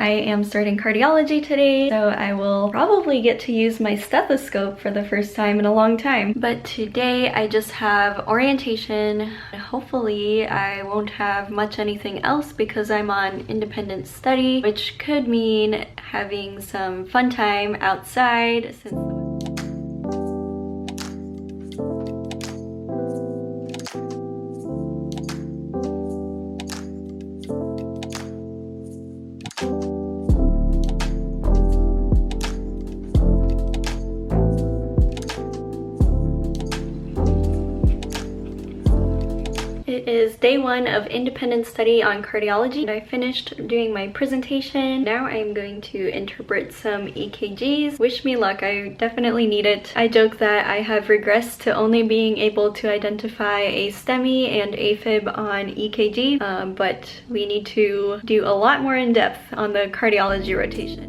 I am starting cardiology today, so I will probably get to use my stethoscope for the first time in a long time. But today I just have orientation. Hopefully I won't have much anything else because I'm on independent study, which could mean having some fun time outside since it is day one of independent study on cardiology. I finished doing my presentation. Now I'm going to interpret some EKGs. Wish me luck, I definitely need it. I joke that I have regressed to only being able to identify a STEMI and AFib on EKG, but we need to do a lot more in depth on the cardiology rotation.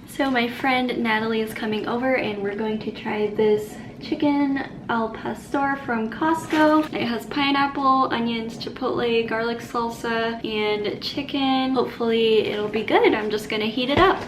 So my friend Natalie is coming over and we're going to try this chicken al pastor from Costco. It has pineapple, onions, chipotle, garlic salsa, and chicken. Hopefully it'll be good. I'm just gonna heat it up.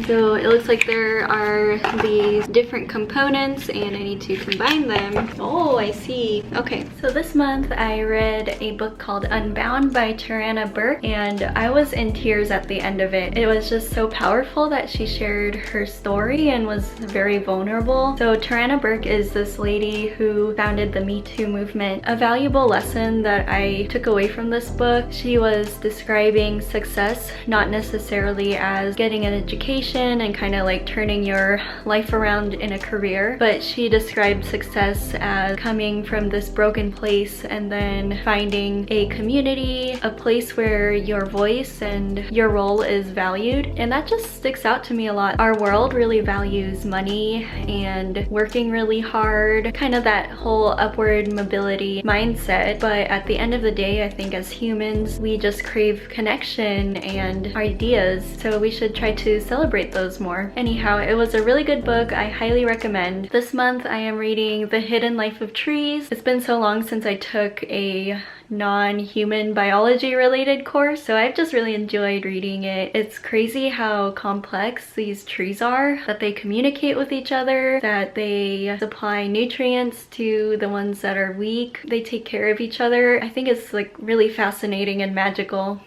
So it looks like there are these different components and I need to combine them. Oh, I see. Okay, so this month I read a book called Unbound by Tarana Burke and I was in tears at the end of it. It was just so powerful that she shared her story and was very vulnerable. So Tarana Burke is this lady who founded the Me Too movement. A valuable lesson that I took away from this book, she was describing success not necessarily as getting an education and kind of like turning your life around in a career, but she described success as coming from this broken place and then finding a community, a place where your voice and your role is valued. And that just sticks out to me a lot. Our world really values money and working really hard, kind of that whole upward mobility mindset, but at the end of the day, I think as humans we just crave connection and ideas, so we should try to celebrate those more. Anyhow, it was a really good book. I highly recommend. This month I am reading The Hidden Life of Trees. It's been so long since I took a non-human biology related course, so I've just really enjoyed reading it. It's crazy how complex these trees are, that they communicate with each other, that they supply nutrients to the ones that are weak, they take care of each other. I think it's like really fascinating and magical.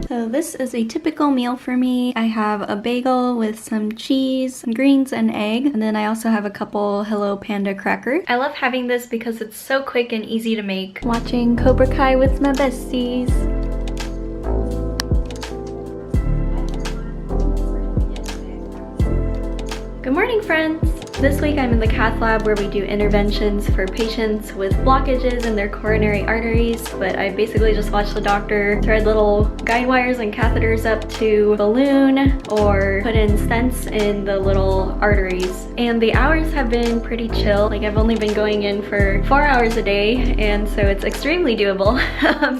So this is a typical meal for me. I have a bagel with some cheese, some greens, and egg, and then I also have a couple Hello Panda crackers. I love having this because it's so quick and easy to make. Watching Cobra Kai with my besties. Good morning, friends! This week I'm in the cath lab where we do interventions for patients with blockages in their coronary arteries, but I basically just watch the doctor thread little guide wires and catheters up to a balloon or put in stents in the little arteries. And the hours have been pretty chill. Like I've only been going in for 4 hours a day, and so it's extremely doable.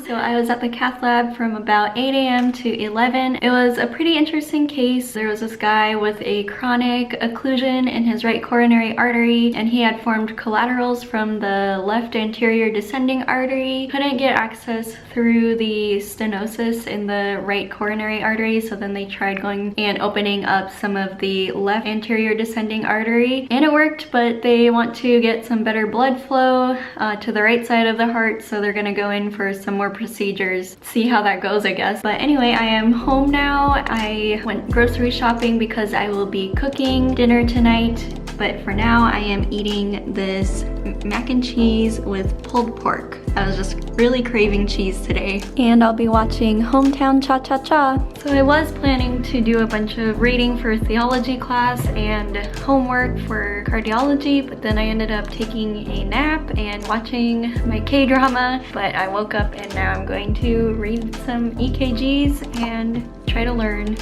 So I was at the cath lab from about 8 a.m. to 11. It was a pretty interesting case. There was this guy with a chronic occlusion in his right coronary artery, and he had formed collaterals from the left anterior descending artery. Couldn't get access through the stenosis in the right coronary artery, so then they tried going and opening up some of the left anterior descending artery, and it worked, but they want to get some better blood flow to the right side of the heart, so they're gonna go in for some more procedures. See how that goes, I guess. But anyway, I am home now. I went grocery shopping because I will be cooking dinner tonight. but for now I am eating this mac and cheese with pulled pork. I was just really craving cheese today. And I'll be watching Hometown Cha-Cha-Cha. So I was planning to do a bunch of reading for theology class and homework for cardiology, but then I ended up taking a nap and watching my K-drama. But I woke up and now I'm going to read some EKGs and try to learn.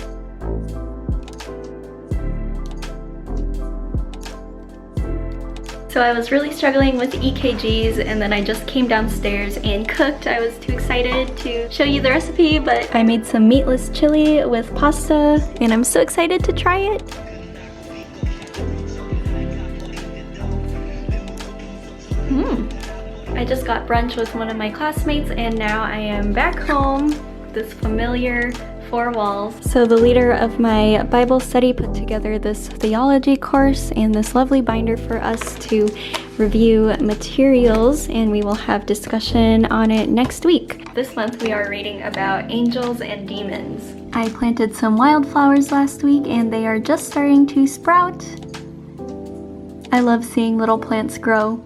So I was really struggling with EKGs, and then I just came downstairs and cooked. I was too excited to show you the recipe, but I made some meatless chili with pasta, and I'm so excited to try it. I just got brunch with one of my classmates, and now I am back home, this familiar 4 walls. So the leader of my Bible study put together this theology course and this lovely binder for us to review materials, and we will have discussion on it next week. This month we are reading about angels and demons. I planted some wildflowers last week and they are just starting to sprout. I love seeing little plants grow.